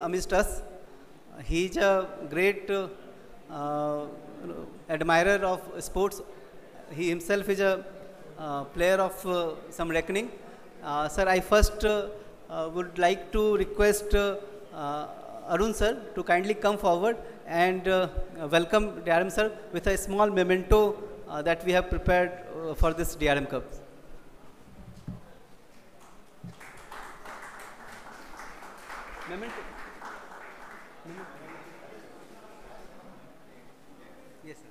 amidst us. He is a great admirer of sports. He himself is a player of some reckoning. Sir, I first would like to request Arun sir to kindly come forward and welcome DRM sir with a small memento that we have prepared for this DRM Cup. Memento. Yes, sir.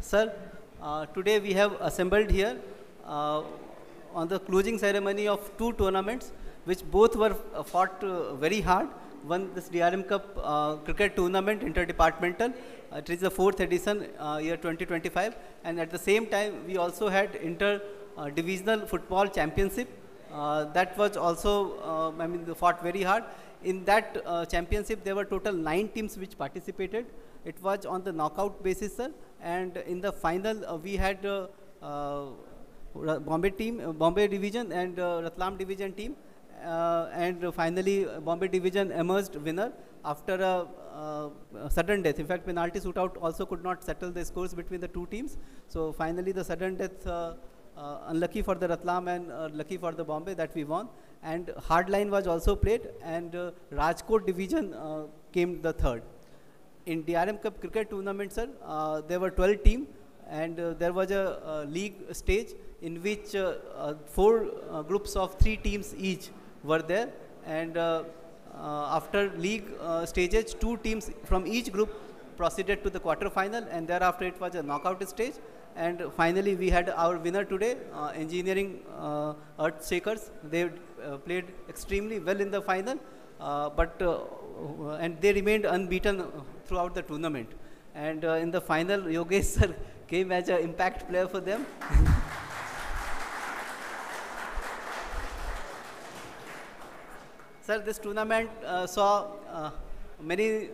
Sir, today we have assembled here uh, on the closing ceremony of two tournaments, which both were fought very hard. One, this DRM Cup cricket tournament, interdepartmental. It is the fourth edition, year 2025, and at the same time, we also had inter divisional football championship. That was also, they fought very hard. In that championship, there were total 9 teams which participated. It was on the knockout basis, sir. And in the final, we had Bombay team, Bombay division, and Ratlam division team. And finally, Bombay division emerged winner after a sudden death. In fact, penalty shootout also could not settle the scores between the two teams. So finally, the sudden death, unlucky for the Ratlam and lucky for the Bombay, that we won. And hardline was also played, and Rajkot division came the third. In DRM Cup cricket tournament, sir, there were 12 teams, and there was a league stage in which 4 groups of 3 teams each were there. And after league stages, 2 teams from each group proceeded to the quarter final, and thereafter it was a knockout stage. And finally, we had our winner today, Engineering Earthshakers. They played extremely well in the final, and they remained unbeaten throughout the tournament. And in the final, Yogesh sir came as an impact player for them. Sir, this tournament saw many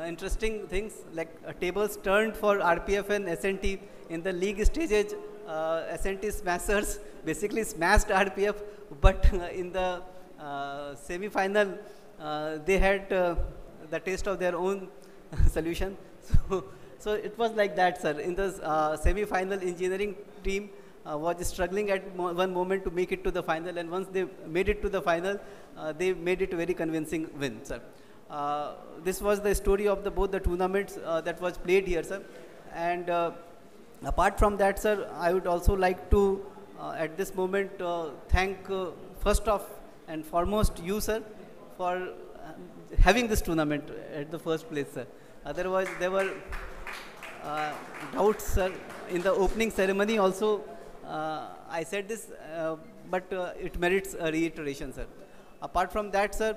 interesting things, like tables turned for RPF and SNT in the league stages. SNT Smashers basically smashed RPF, but in the semi-final, they had the taste of their own solution. So it was like that, sir. In the semi-final, engineering team was struggling at one moment to make it to the final, and once they made it to the final, they made it a very convincing win, sir. This was the story of both the tournaments that was played here, sir. And apart from that, sir, I would also like to, at this moment, thank first of and foremost you, sir, for having this tournament at the first place, sir. Otherwise, there were doubts, sir. In the opening ceremony also, I said this, but it merits a reiteration, sir. Apart from that, sir,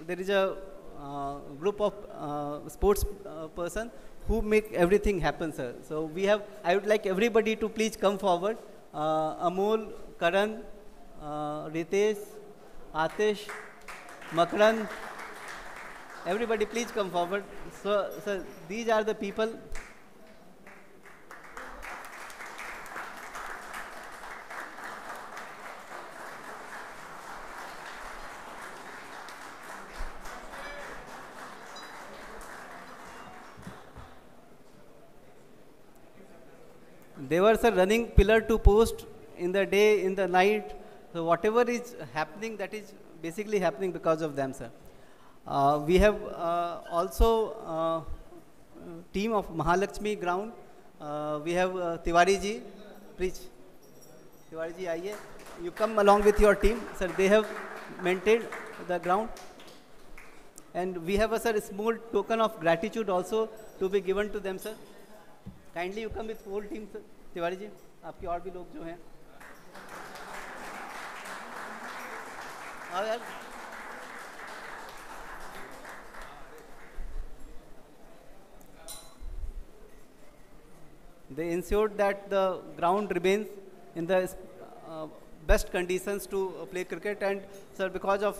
there is a group of sports person who make everything happen, sir. So I would like everybody to please come forward. Amol, Karan, Ritesh, Atish, Makaran, everybody please come forward. So, sir, these are the people. They were, sir, running pillar to post in the day, in the night. So whatever is happening, that is basically happening because of them, sir. We have also team of Mahalakshmi ground. We have Tiwari ji. Please, Tiwari ji, aiye. You come along with your team, sir. They have maintained the ground. And we have sir, a small token of gratitude also to be given to them, sir. Kindly you come with whole team, sir. Tiwari ji, आपके और भी लोग जो हैं, आओ यार. They ensured that the ground remains in the best conditions to play cricket, and sir, because of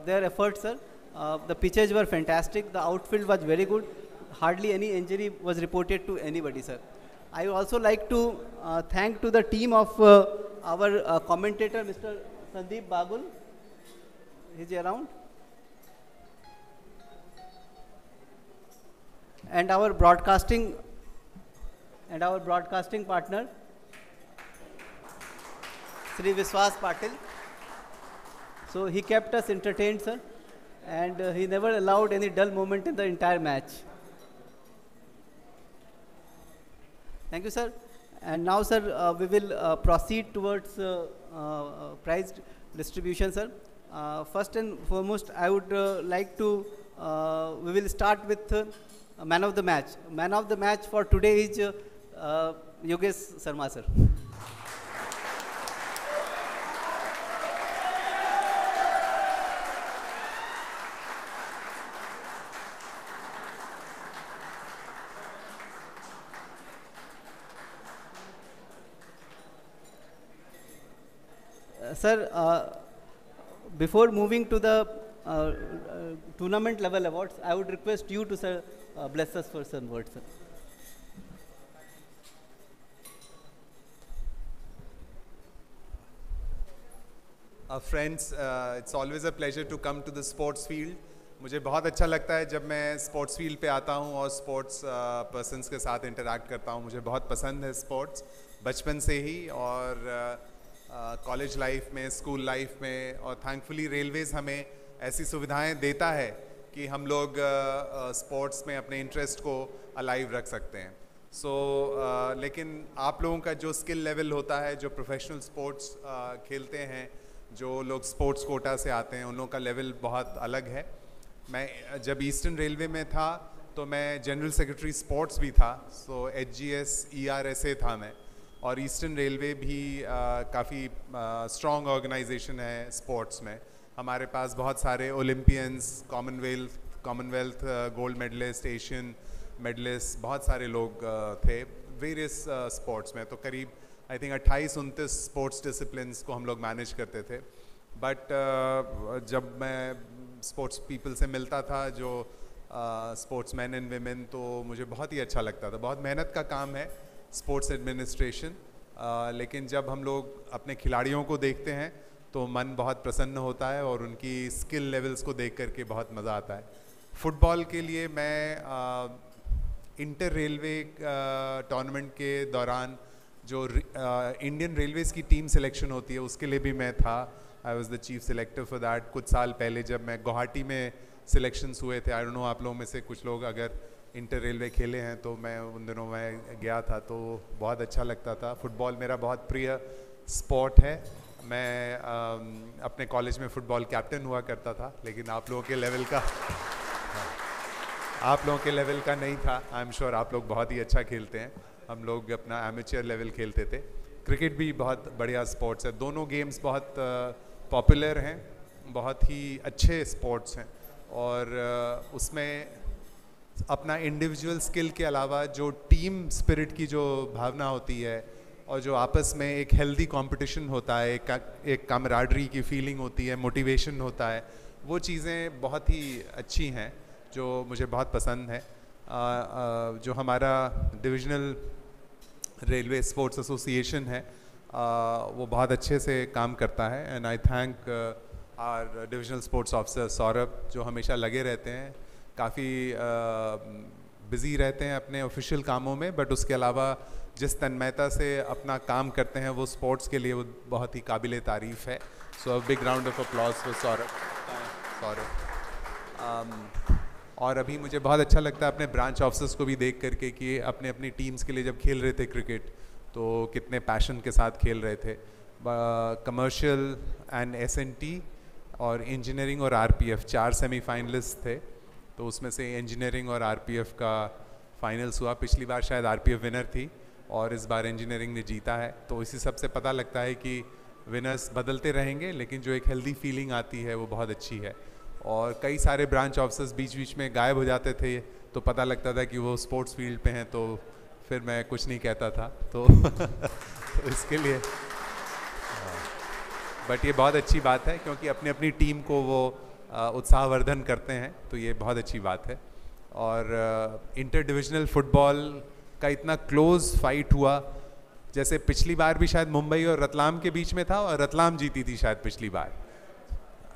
their efforts, sir, The pitches were fantastic. The outfield was very good. Hardly any injury was reported to anybody, sir. I would also like to thank to the team of our commentator, Mr. Sandeep Bagul. Is he around? And our broadcasting partner, Sri Viswas Patil. So he kept us entertained, sir, and he never allowed any dull moment in the entire match. Thank you, sir. And now, sir, we will proceed towards prize distribution, sir. First and foremost, I would like to, we will start with man of the match. Man of the match for today is Yogesh Sharma, sir. Sir, before moving to the tournament level awards, I would request you to, sir, bless us for some words, sir. Friends, it's always a pleasure to come to the sports field. मुझे बहुत अच्छा लगता है जब मैं sports field पे आता हूँ और स्पोर्ट्स पर्सन्स के साथ इंटरेक्ट करता हूँ. मुझे बहुत पसंद है स्पोर्ट्स बचपन से ही, और कॉलेज लाइफ में, स्कूल लाइफ में, और थैंकफुली रेलवेज़ हमें ऐसी सुविधाएं देता है कि हम लोग स्पोर्ट्स में अपने इंटरेस्ट को अलाइव रख सकते हैं. लेकिन आप लोगों का जो स्किल लेवल होता है, जो प्रोफेशनल स्पोर्ट्स खेलते हैं, जो लोग स्पोर्ट्स कोटा से आते हैं, उन लोगों का लेवल बहुत अलग है. मैं जब ईस्टर्न रेलवे में था तो मैं जनरल सेक्रेटरी स्पोर्ट्स भी था. HGS ERSA था मैं, और ईस्टर्न रेलवे भी काफ़ी स्ट्रॉन्ग ऑर्गेनाइजेशन है स्पोर्ट्स में. हमारे पास बहुत सारे Olympians, Commonwealth gold medallist, Asian medallist, बहुत सारे लोग थे वेरियस स्पोर्ट्स में. तो करीब आई थिंक 28-29 स्पोर्ट्स डिसिप्लिन्स को हम लोग मैनेज करते थे. बट जब मैं स्पोर्ट्स पीपल से मिलता था, जो स्पोर्ट्स मैन एंड वेमेन, तो मुझे बहुत ही अच्छा लगता था. बहुत मेहनत का काम है स्पोर्ट्स एडमिनिस्ट्रेशन, लेकिन जब हम लोग अपने खिलाड़ियों को देखते हैं तो मन बहुत प्रसन्न होता है और उनकी स्किल लेवल्स को देख करके बहुत मज़ा आता है. फुटबॉल के लिए मैं इंटर रेलवे टूर्नामेंट के दौरान जो इंडियन रेलवेज़ की टीम सिलेक्शन होती है उसके लिए भी मैं था. I was the chief selector for that. कुछ साल पहले जब मैं गुवाहाटी में सिलेक्शंस हुए थे, आई डोंट नो आप लोगों में से कुछ लोग अगर इंटर रेलवे खेले हैं, तो मैं उन दिनों मैं गया था, तो बहुत अच्छा लगता था. फुटबॉल मेरा बहुत प्रिय स्पोर्ट है. मैं अपने कॉलेज में फ़ुटबॉल कैप्टन हुआ करता था, लेकिन आप लोगों के लेवल का नहीं था. आई एम श्योर आप लोग बहुत ही अच्छा खेलते हैं. हम लोग अपना एमेच्योर लेवल खेलते थे. क्रिकेट भी बहुत बढ़िया स्पोर्ट्स है. दोनों गेम्स बहुत पॉपुलर हैं, बहुत ही अच्छे स्पोर्ट्स हैं, और उसमें अपना इंडिविजुअल स्किल के अलावा जो टीम स्पिरिट की जो भावना होती है, और जो आपस में एक हेल्दी कंपटीशन होता है, एक कामराडरी की फीलिंग होती है, मोटिवेशन होता है, वो चीज़ें बहुत ही अच्छी हैं जो मुझे बहुत पसंद है. जो हमारा डिविजनल रेलवे स्पोर्ट्स एसोसिएशन है, वो बहुत अच्छे से काम करता है. And I thank our divisional sports officer Saurabh, जो हमेशा लगे रहते हैं, काफ़ी बिज़ी रहते हैं अपने ऑफिशियल कामों में, बट उसके अलावा जिस तन्मयता से अपना काम करते हैं वो स्पोर्ट्स के लिए वो बहुत ही काबिल तारीफ़ है. So a big round of applause for Saurabh. और अभी मुझे बहुत अच्छा लगता है अपने ब्रांच ऑफिसर्स को भी देख करके कि अपने अपनी टीम्स के लिए जब खेल रहे थे क्रिकेट, तो कितने पैशन के साथ खेल रहे थे. कमर्शियल एंड SNT और इंजीनियरिंग और RPF 4 सेमीफाइनलिस्ट थे. तो उसमें से इंजीनियरिंग और RPF का फाइनल्स हुआ. पिछली बार शायद RPF विनर थी और इस बार इंजीनियरिंग ने जीता है. तो इसी सब से पता लगता है कि विनर्स बदलते रहेंगे, लेकिन जो एक हेल्दी फीलिंग आती है वो बहुत अच्छी है. और कई सारे ब्रांच ऑफिसर्स बीच बीच में गायब हो जाते थे, तो पता लगता था कि वो स्पोर्ट्स फील्ड पे हैं, तो फिर मैं कुछ नहीं कहता था. तो इसके लिए बट ये बहुत अच्छी बात है, क्योंकि अपनी अपनी टीम को वो उत्साहवर्धन करते हैं, तो ये बहुत अच्छी बात है। और इंटर डिविजनल फुटबॉल का इतना क्लोज फाइट हुआ, जैसे पिछली बार भी शायद मुंबई और रतलाम के बीच में था और रतलाम जीती थी शायद पिछली बार,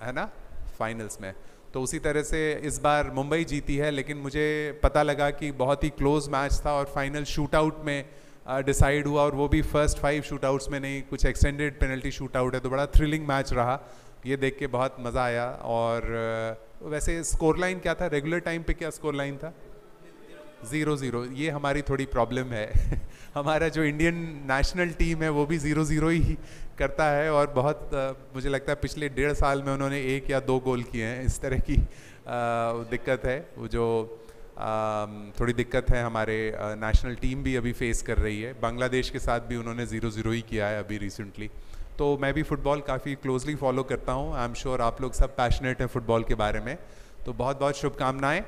है ना, फाइनल्स में। तो उसी तरह से इस बार मुंबई जीती है, लेकिन मुझे पता लगा कि बहुत ही क्लोज मैच था और फाइनल शूट आउट में डिसाइड हुआ, और वो भी फर्स्ट 5 शूट आउट्स में नहीं, कुछ एक्सटेंडेड पेनल्टी शूट आउट है। तो बड़ा थ्रिलिंग मैच रहा, ये देख के बहुत मज़ा आया। और वैसे स्कोर लाइन क्या था, रेगुलर टाइम पे क्या स्कोर लाइन था? 0-0। ये हमारी थोड़ी प्रॉब्लम है हमारा जो इंडियन नेशनल टीम है वो भी 0-0 ही करता है, और बहुत मुझे लगता है पिछले 1.5 साल में उन्होंने 1 या 2 गोल किए हैं। इस तरह की दिक्कत है, वो जो थोड़ी दिक्कत है हमारे नेशनल टीम भी अभी फेस कर रही है। बांग्लादेश के साथ भी उन्होंने 0-0 ही किया है अभी रिसेंटली। तो मैं भी फुटबॉल काफ़ी क्लोजली फॉलो करता हूँ। आई एम श्योर आप लोग सब पैशनेट हैं फुटबॉल के बारे में। तो बहुत बहुत शुभकामनाएं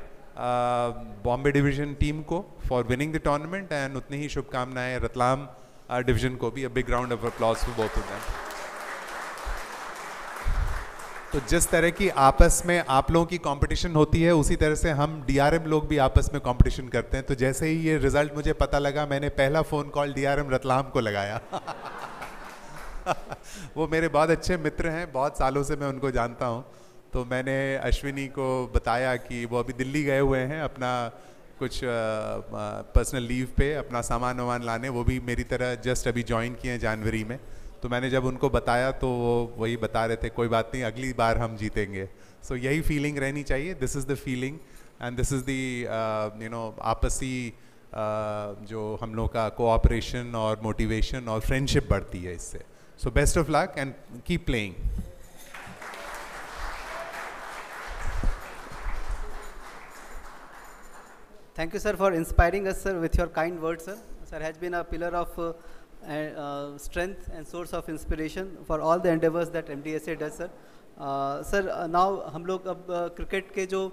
बॉम्बे डिवीज़न टीम को for winning the tournament, and उतनी ही शुभकामनाएं रतलाम डिवीज़न को भी। अ big round of applause for both of them. तो जिस तरह की आपस में आप लोगों की कंपटीशन होती है, उसी तरह से हम डीआरएम लोग भी आपस में कंपटीशन करते हैं। तो जैसे ही ये रिजल्ट मुझे पता लगा, मैंने पहला फ़ोन कॉल डीआरएम रतलाम को लगाया वो मेरे बहुत अच्छे मित्र हैं, बहुत सालों से मैं उनको जानता हूँ। तो मैंने अश्विनी को बताया कि वो अभी दिल्ली गए हुए हैं अपना कुछ पर्सनल लीव पे, अपना सामान वामान लाने। वो भी मेरी तरह जस्ट अभी ज्वाइन किए हैं जनवरी में। तो मैंने जब उनको बताया तो वो वही बता रहे थे, कोई बात नहीं, अगली बार हम जीतेंगे। सो यही फीलिंग रहनी चाहिए। This is the feeling and this is the आपसी जो हम लोग का कोऑपरेशन और मोटिवेशन और फ्रेंडशिप बढ़ती है इससे। So best of luck and keep playing. Thank you, sir, for inspiring us, sir, with your kind words, sir. Sir has been a pillar of strength and source of inspiration for all the endeavors that MDSA does, sir. Sir, now हम लोग अब cricket के जो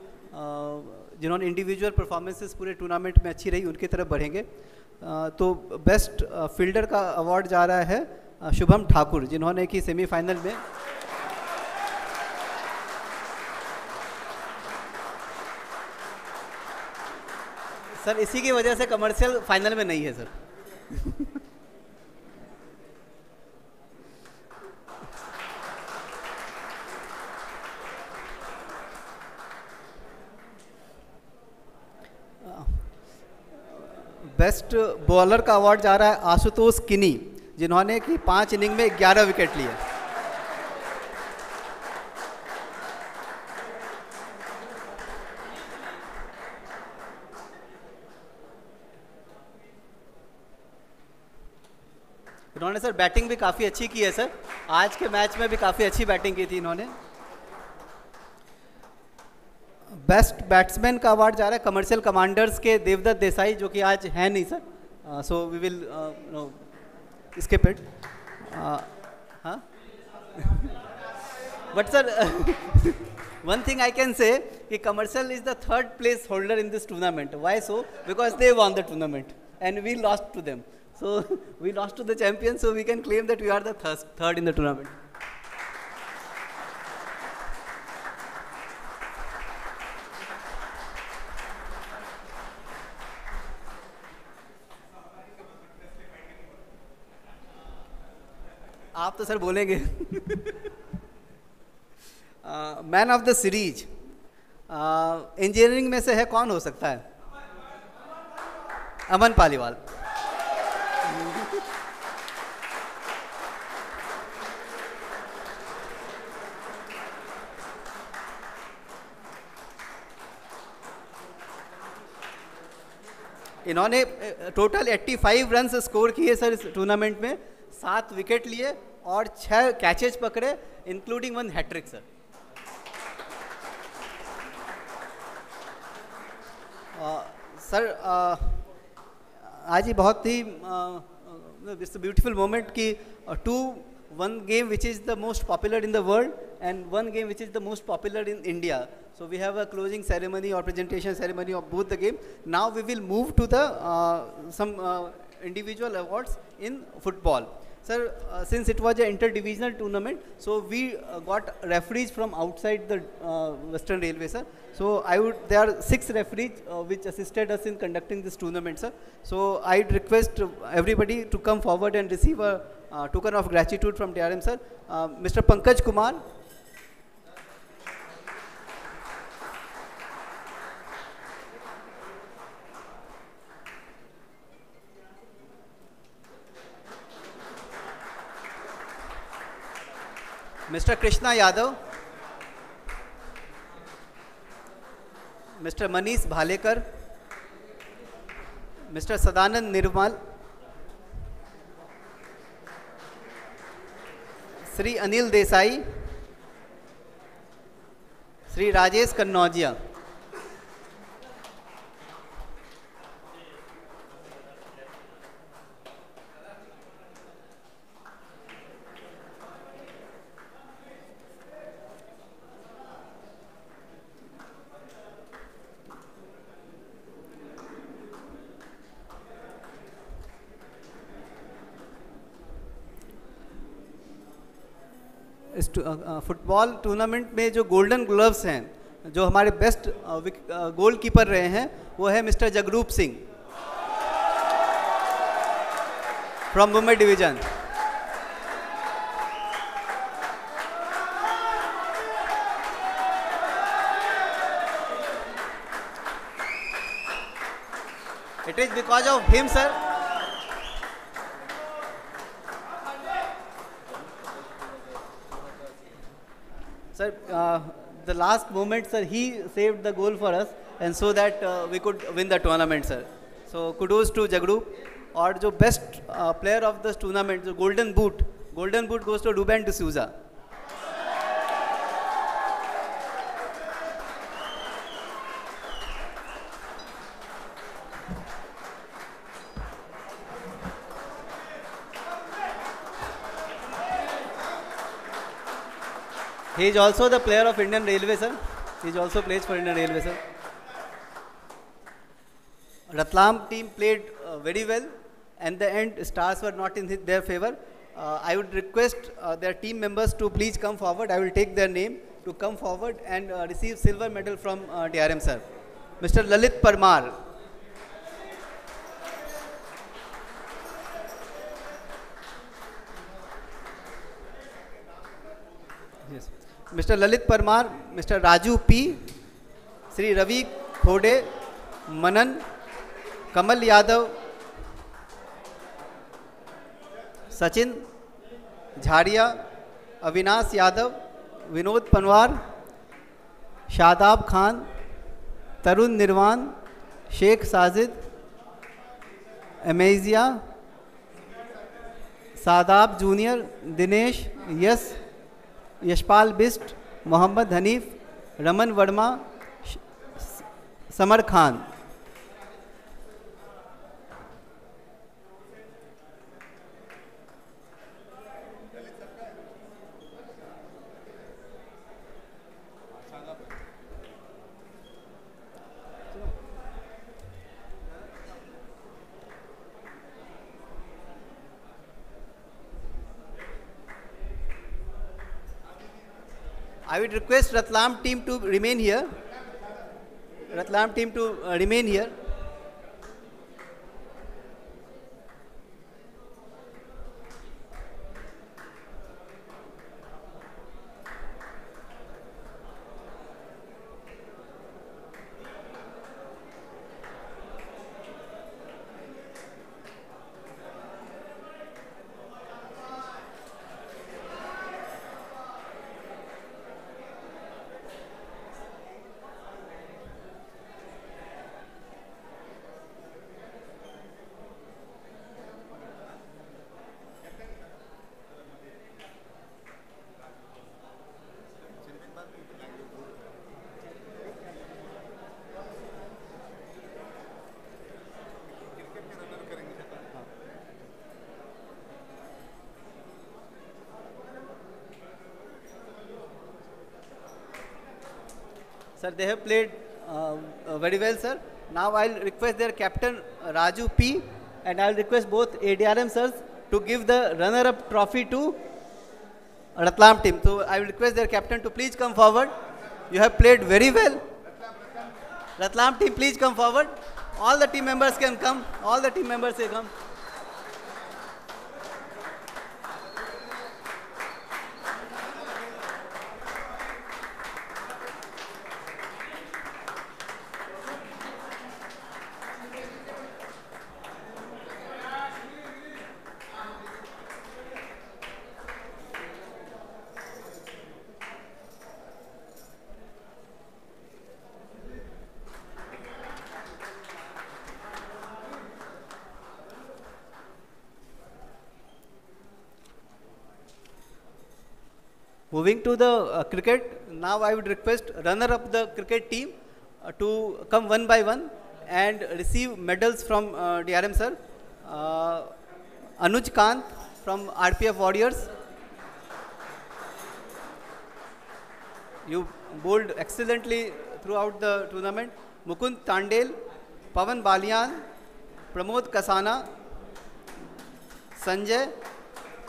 जिन्होंने individual performances पूरे tournament में अच्छी रही, उनकी तरफ बढ़ेंगे। तो बेस्ट फील्डर का अवार्ड जा रहा है शुभम ठाकुर, जिन्होंने कि सेमीफाइनल में सर इसी की वजह से कमर्शियल फाइनल में नहीं है सर। बेस्ट बॉलर का अवार्ड जा रहा है आशुतोष किनी, जिन्होंने कि 5 इनिंग में 11 विकेट लिए। इन्होंने सर बैटिंग भी काफ़ी अच्छी की है सर, आज के मैच में भी काफ़ी अच्छी बैटिंग की थी इन्होंने। बेस्ट बैट्समैन का अवार्ड जा रहा है कमर्शियल कमांडर्स के देवदत्त देसाई, जो कि आज है नहीं sir, so we will skip it. हाँ but sir one thing I can say कि commercial is the 3rd place holder in this tournament. Why so? Because they won the tournament and we lost to them. So we lost to the champions, so we can claim that we are the third in the tournament. आप तो sir बोलेंगे। Man of the series engineering में से है, कौन हो सकता है? अमन पालीवाल। इन्होंने टोटल 85 रन स्कोर किए सर इस टूर्नामेंट में, 7 विकेट लिए और 6 कैचेज पकड़े, इंक्लूडिंग 1 हैट्रिक सर। सर आज ही बहुत ही इट्स अ ब्यूटीफुल मोमेंट कि 1 game which is the most popular in the world and 1 game which is the most popular in India. So we have a closing ceremony or presentation ceremony of both the game. Now we will move to the some individual awards in football. Sir, since it was an inter-divisional tournament, so we got referees from outside the Western Railway, sir. So there are 6 referees which assisted us in conducting this tournament, sir. So I'd request everybody to come forward and receive a token of gratitude from DRM, sir. Mr. Pankaj Kumar. Mr. Krishna Yadav, Mr. Manish Bhalekar, Mr. Sadanand Nirmal, Sri Anil Desai, Sri Rajesh Kannaujiya. Football tournament में जो golden gloves हैं, जो हमारे best goalkeeper रहे हैं, वो है mister Jagroop Singh from Mumbai division. It is because of him, sir. Sir, the last moment, sir, he saved the goal for us, and so that we could win the tournament, sir. So kudos to Jagrup. और जो best player of this tournament, जो golden boot goes to Ruben D'Souza. He is also the player of Indian Railway, sir. He also plays for Indian Railway, sir. Ratlam team played very well, and the end stars were not in their favor. I would request their team members to please come forward. I will take their name to come forward and receive silver medal from DRM, sir. Mr. Lalit Parmar. Yes. Mr. Lalit Parmar, Mr. Raju P, Sri Ravi Khode, Manan, Kamal Yadav, Sachin Jharia, Avinash Yadav, Vinod Panwar, Shadab Khan, Tarun Nirwan, Sheikh Sajid, Amazia, Sadab Junior, Dinesh, Yes, Yashpal Bisht, Mohammad Hanif, Raman Verma, Samar Khan. I would request Ratlam team to remain here. Ratlam team to remain here. Sir, they have played very well, sir. Now I'll request their captain Raju P, and I'll request both ADRM sirs to give the runner-up trophy to Ratlam team. So I will request their captain to please come forward. You have played very well. Ratlam team, please come forward. All the team members can come. All the team members will come. Moving to the cricket, now I would request runner-up the cricket team to come one by one and receive medals from DRM sir. Anuj Kant from RPF Warriors. You bowled excellently throughout the tournament. Mukund Tandel, Pawan Balian, Pramod Kasana, Sanjay,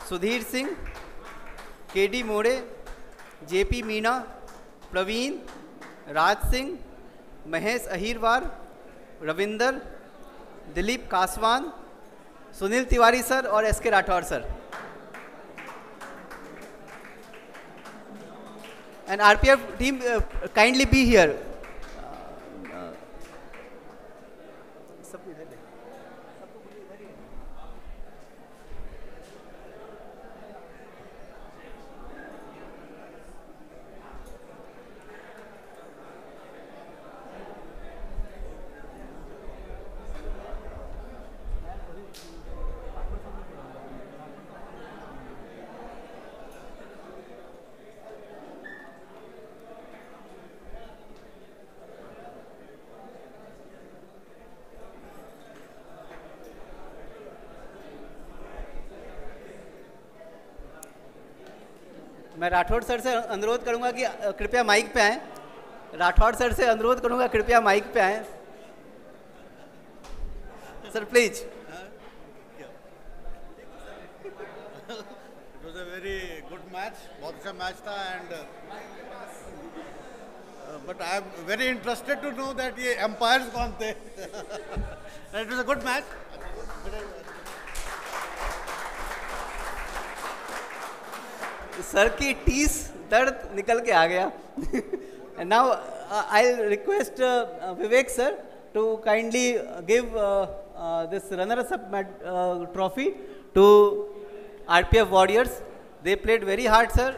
Sudhir Singh, KD More, JP Meena, Praveen, Raj Singh, Mahesh Ahirwar, Ravinder, Dilip Kaswan, Sunil Tiwari sir और SK Rathore sir. And RPF team kindly be here. मैं Rathore sir से अनुरोध करूंगा कि कृपया mic पे आएं. Rathore sir से अनुरोध करूंगा कृपया माइक पे आएं. Sir please. It was a very good match. बहुत अच्छा मैच था and but I am very interested to know that ये umpires कौन थे. And it was a good match. Sir की टीस दर्द निकल के आ गया. And now I'll request Vivek sir to kindly give this runners-up trophy to RPF Warriors. They played very hard, sir.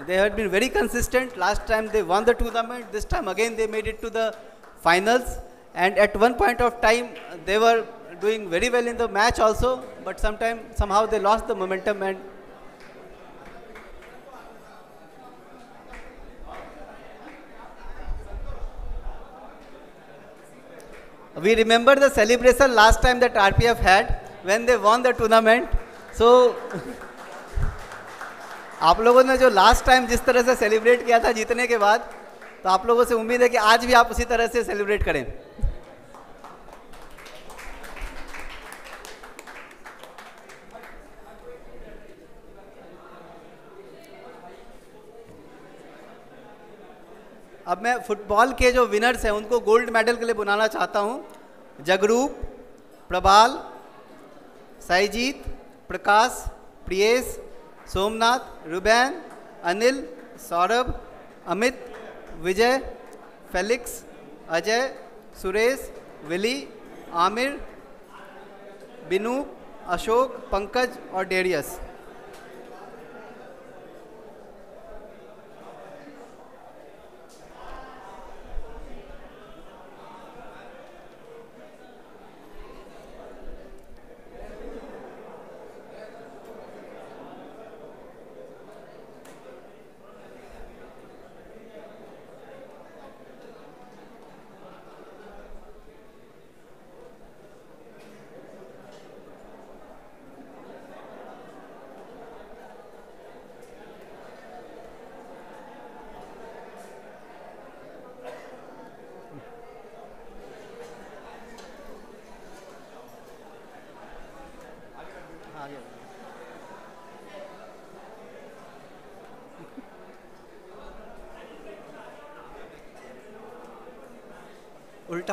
They had been very consistent. Last time they won the tournament. This time again they made it to the finals. And at one point of time they were doing very well in the match also. But somehow they lost the momentum and we remember the celebration last time that RPF had when they won the tournament. So, आप लोगों ने जो last time जिस तरह से celebrate किया था जीतने के बाद, तो आप लोगों से उम्मीद है कि आज भी आप उसी तरह से सेलिब्रेट करें. अब मैं फुटबॉल के जो विनर्स हैं उनको गोल्ड मेडल के लिए बुलाना चाहता हूं. जगरूप, प्रबाल, साईजीत, प्रकाश, प्रियेश, सोमनाथ, रुबैन, अनिल, सौरभ, अमित, विजय, फेलिक्स, अजय, सुरेश, विली, आमिर, बिनू, अशोक, पंकज और डेरियस.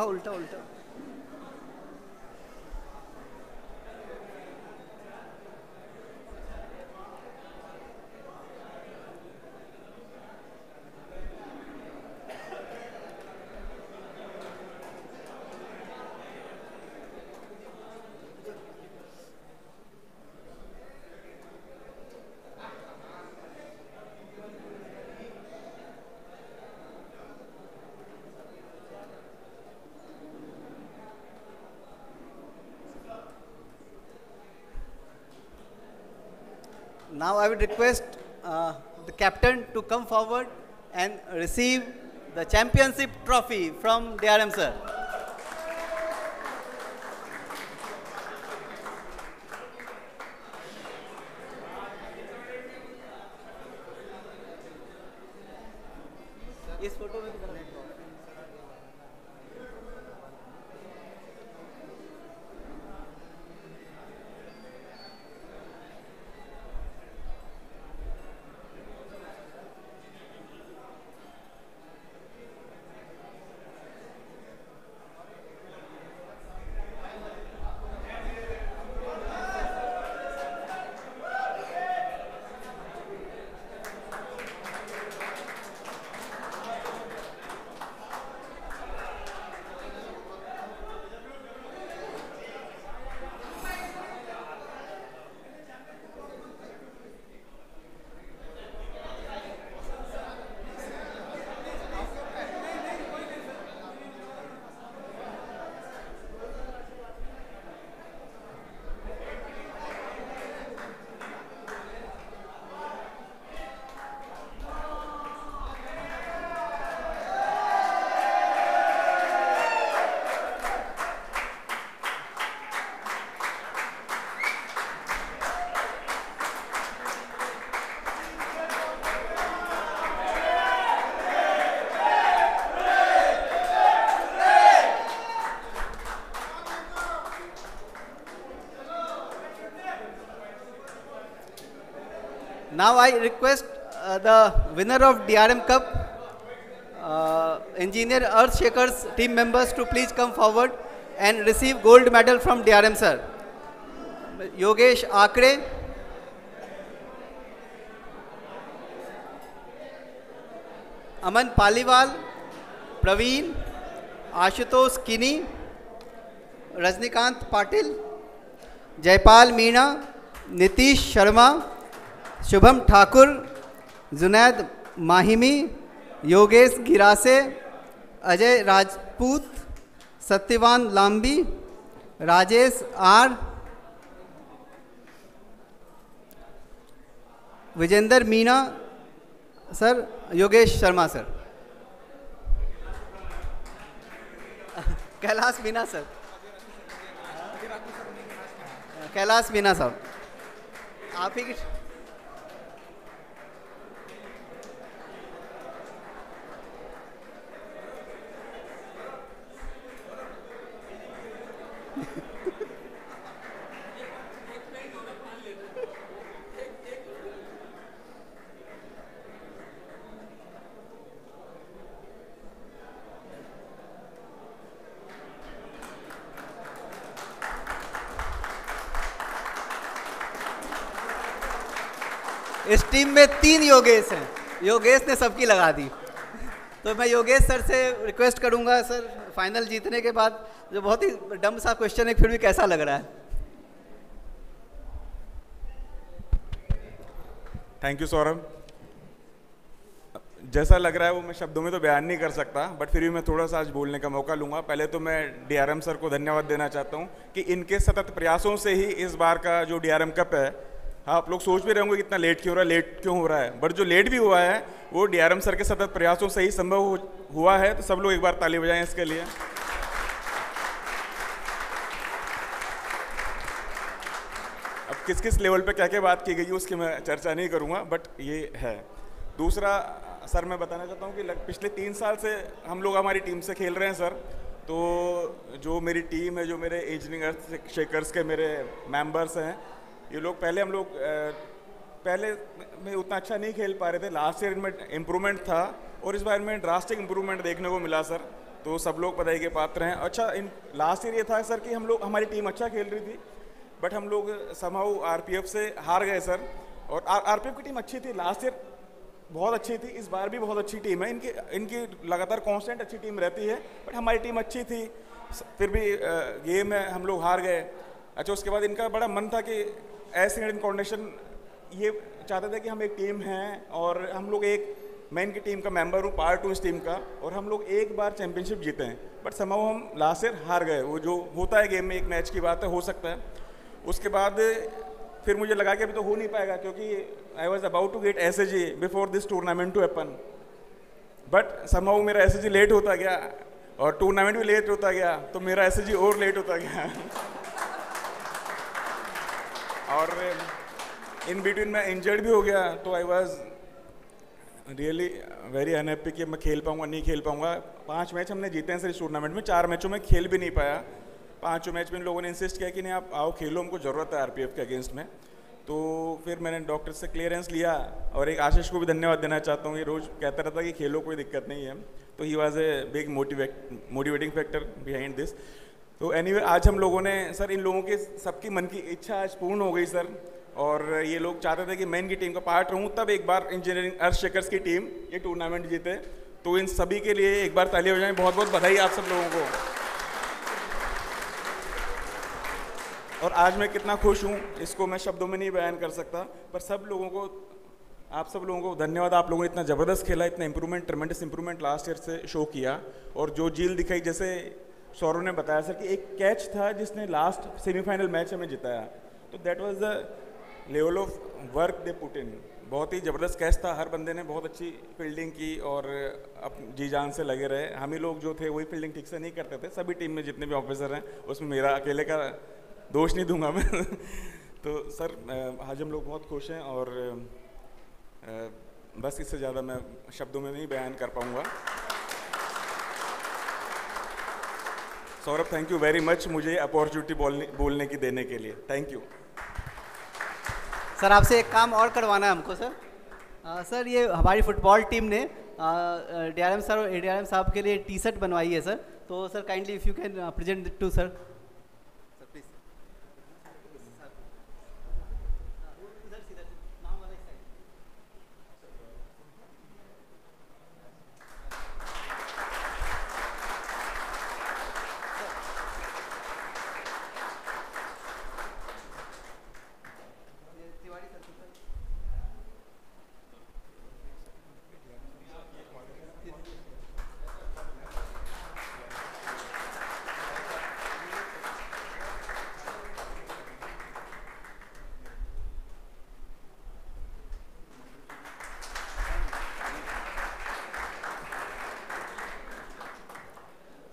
दिखाओ उल्टा उल्टा. Now I would request the captain to come forward and receive the championship trophy from DRM sir. इस फोटो में Now I request the winner of DRM Cup, Engineer Earth Shakers team members to please come forward and receive gold medal from DRM sir. Yogesh Akre, Aman Paliwal, Praveen, Ashutosh Kini, Rajnikant Patil, Jaipal Meena, Nitish Sharma, Shubham Thakur, Junaid Mahimi, Yogesh Girase, Ajay Rajput, Satyawan Lambi, Rajesh R, Vijendra Meena sir, Yogesh Sharma sir, Kailash Meena sir, Kailash Meena साहब आप ही इस team में 3 योगेश हैं, योगेश ने सबकी लगा दी। तो मैं योगेश सर से रिक्वेस्ट करूंगा सर, फाइनल जीतने के बाद जो बहुत ही डम सा क्वेश्चन है फिर भी कैसा लग रहा है? Thank you Saurabh. जैसा लग रहा है वो मैं शब्दों में तो बयान नहीं कर सकता, बट फिर भी मैं थोड़ा सा आज बोलने का मौका लूंगा। पहले तो मैं डीआरएम सर को धन्यवाद देना चाहता हूं कि इनके सतत प्रयासों से ही इस बार का जो डीआरएम कप है, हाँ आप लोग सोच भी रहे होंगे कितना लेट क्यों हो रहा है, बट जो लेट भी हुआ है वो डीआरएम सर के सतत प्रयासों से ही संभव हुआ है। तो सब लोग एक बार ताली बजाएं इसके लिए। अब किस किस लेवल पे क्या क्या बात की गई उसकी मैं चर्चा नहीं करूंगा, बट ये है। दूसरा सर मैं बताना चाहता हूँ कि पिछले 3 साल से हम लोग हमारी टीम से खेल रहे हैं सर। तो जो मेरी टीम है, जो मेरे इंजीनियरिंग अर्थ शेकर्स के मेरे मेंबर्स हैं, ये लोग पहले में उतना अच्छा नहीं खेल पा रहे थे। लास्ट ईयर में इम्प्रूवमेंट था और इस बार में ड्रास्टिक इम्प्रूवमेंट देखने को मिला सर। तो सब लोग बधाई के पात्र हैं। अच्छा, इन लास्ट ईयर ये था सर कि हमारी टीम अच्छा खेल रही थी, बट हम लोग समहाउ आरपीएफ से हार गए सर। और आरपीएफ की टीम अच्छी थी लास्ट ईयर, बहुत अच्छी थी, इस बार भी बहुत अच्छी टीम है इनकी लगातार कांस्टेंट अच्छी टीम रहती है, बट हमारी टीम अच्छी थी, फिर भी गेम में हम लोग हार गए। अच्छा, उसके बाद इनका बड़ा मन था कि एज इंडियन कोऑर्डिनेशन ये चाहते थे कि हम एक टीम हैं और हम लोग मैं इनकी टीम का मेंबर हूँ, पार्ट हूँ इस टीम का, और हम लोग एक बार चैंपियनशिप जीते हैं, बट समहाउ हम लास्ट ईयर हार गए। वो जो होता है गेम में, एक मैच की बात है, हो सकता है। उसके बाद फिर मुझे लगा कि अभी तो हो नहीं पाएगा, क्योंकि I was about to get SAG before this tournament to happen, but somehow मेरा एसएजी लेट होता गया और टूर्नामेंट भी लेट होता गया, तो मेरा एसएजी और लेट होता गया। और इन बिटवीन मैं इंजर्ड भी हो गया, तो I was really very unhappy कि मैं खेल पाऊंगा नहीं खेल पाऊंगा। 5 मैच हमने जीते हैं सर इस टूर्नामेंट में, 4 मैचों में खेल भी नहीं पाया। 5 मैच में इन लोगों ने इंसिस्ट किया कि नहीं आप आओ खेलो, हमको ज़रूरत है आरपीएफ के अगेंस्ट में। तो फिर मैंने डॉक्टर से क्लियरेंस लिया, और एक आशीष को भी धन्यवाद देना चाहता हूँ, ये रोज़ कहता रहता कि खेलो कोई दिक्कत नहीं है, तो he was a big motivating factor behind this. तो एनीवे आज हम लोगों ने सर, इन लोगों के सबकी मन की इच्छा आज पूर्ण हो गई सर, और ये लोग चाहते थे कि मैं इनकी टीम का पार्ट रहूं, तब एक बार इंजीनियरिंग अर्थशेकर्स की टीम ये टूर्नामेंट जीते। तो इन सभी के लिए एक बार ताली हो जाए, बहुत बहुत बधाई आप सब लोगों को। और आज मैं कितना खुश हूं इसको मैं शब्दों में नहीं बयान कर सकता, पर सब लोगों को, आप सब लोगों को धन्यवाद। आप लोगों ने इतना ज़बरदस्त खेला, इतना इंप्रूवमेंट, ट्रेमेंडस इंप्रूवमेंट लास्ट ईयर से शो किया, और जो जील दिखाई, जैसे सौरव ने बताया सर कि एक कैच था जिसने लास्ट सेमीफाइनल मैच हमें जिताया, तो that was the level of work they put in. बहुत ही ज़बरदस्त कैच था, हर बंदे ने बहुत अच्छी फील्डिंग की और अब जी जान से लगे रहे। हम ही लोग जो थे वही फील्डिंग ठीक से नहीं करते थे, सभी टीम में जितने भी ऑफिसर हैं उसमें मेरा अकेले का दोष नहीं दूंगा मैं। तो सर आज हम लोग बहुत खुश हैं, और बस इससे ज़्यादा मैं शब्दों में नहीं बयान कर पाऊँगा। Saurabh, thank you very much मुझे अपॉर्चुनिटी बोलने की देने के लिए, थैंक यू। सर आपसे एक काम और करवाना है हमको सर। सर ये हमारी फुटबॉल टीम ने डीआरएम सर और एडीआरएम साहब के लिए टी शर्ट बनवाई है सर, तो sir kindly if you can present to sir.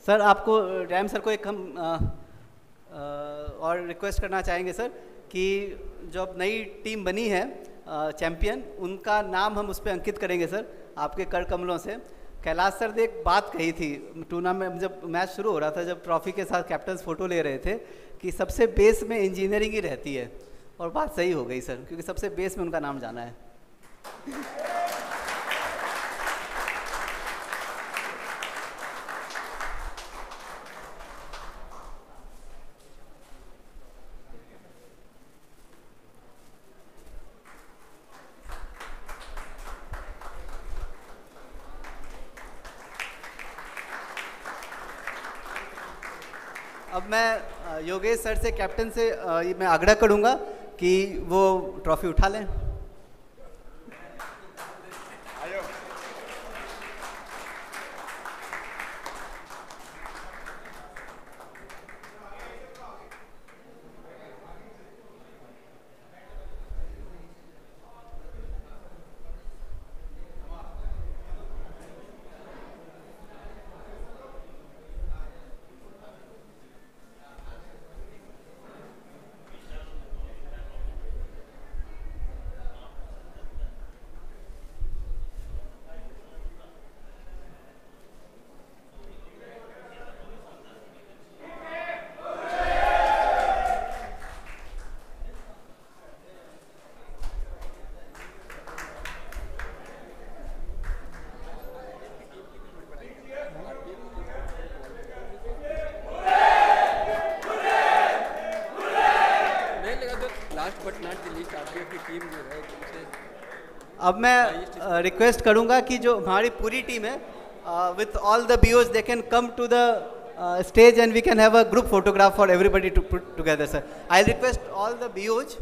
Sir आपको डैम सर को एक हम और रिक्वेस्ट करना चाहेंगे सर कि जो अब नई टीम बनी है चैम्पियन, उनका नाम हम उस पर अंकित करेंगे सर आपके कर कमलों से। कैलाश सर ने एक बात कही थी टूर्नामेंट जब मैच शुरू हो रहा था, जब ट्रॉफी के साथ कैप्टन्स फोटो ले रहे थे, कि सबसे बेस में इंजीनियरिंग ही रहती है, और बात सही हो गई सर, क्योंकि सबसे बेस में उनका नाम जाना है। अब मैं योगेश सर से, कैप्टन से मैं आग्रह करूंगा कि वो ट्रॉफी उठा लें। आरपीएफ की टीम जो है उनसे अब मैं रिक्वेस्ट करूंगा कि जो हमारी पूरी टीम है with all the BOs they can come to the stage and we can have a group photograph for everybody to put together, sir. I'll request all the BOs.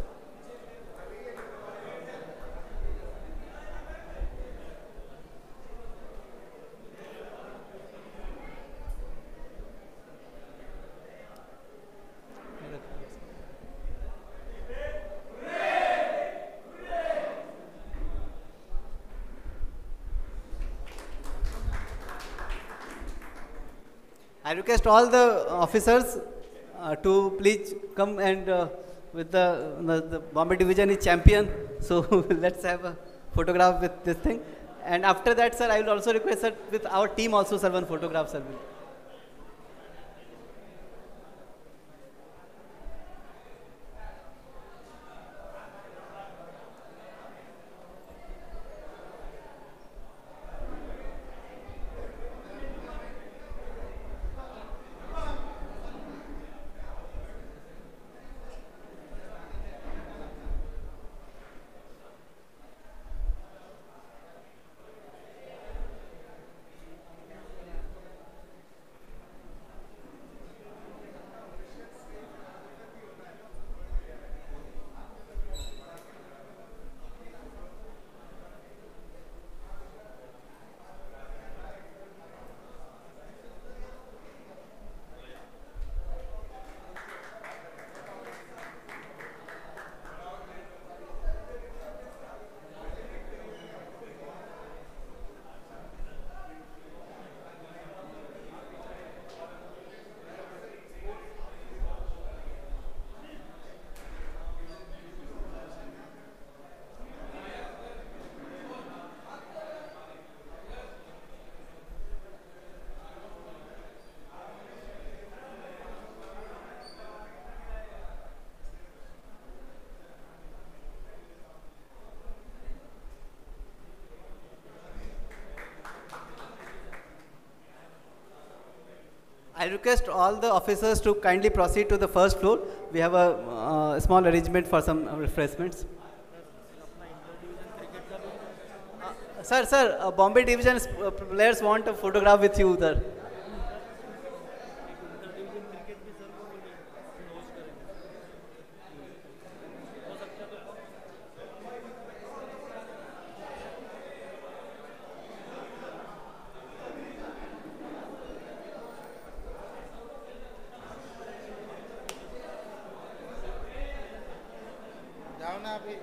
I request all the officers to please come and with the Bombay division is champion, so let's have a photograph with this thing. And after that, sir, I will also request that with our team also, sir, one photograph, sir. I request all the officers to kindly proceed to the first floor. We have a small arrangement for some refreshments. Sir, Bombay Division players want a photograph with you, sir. जाओ ना अभी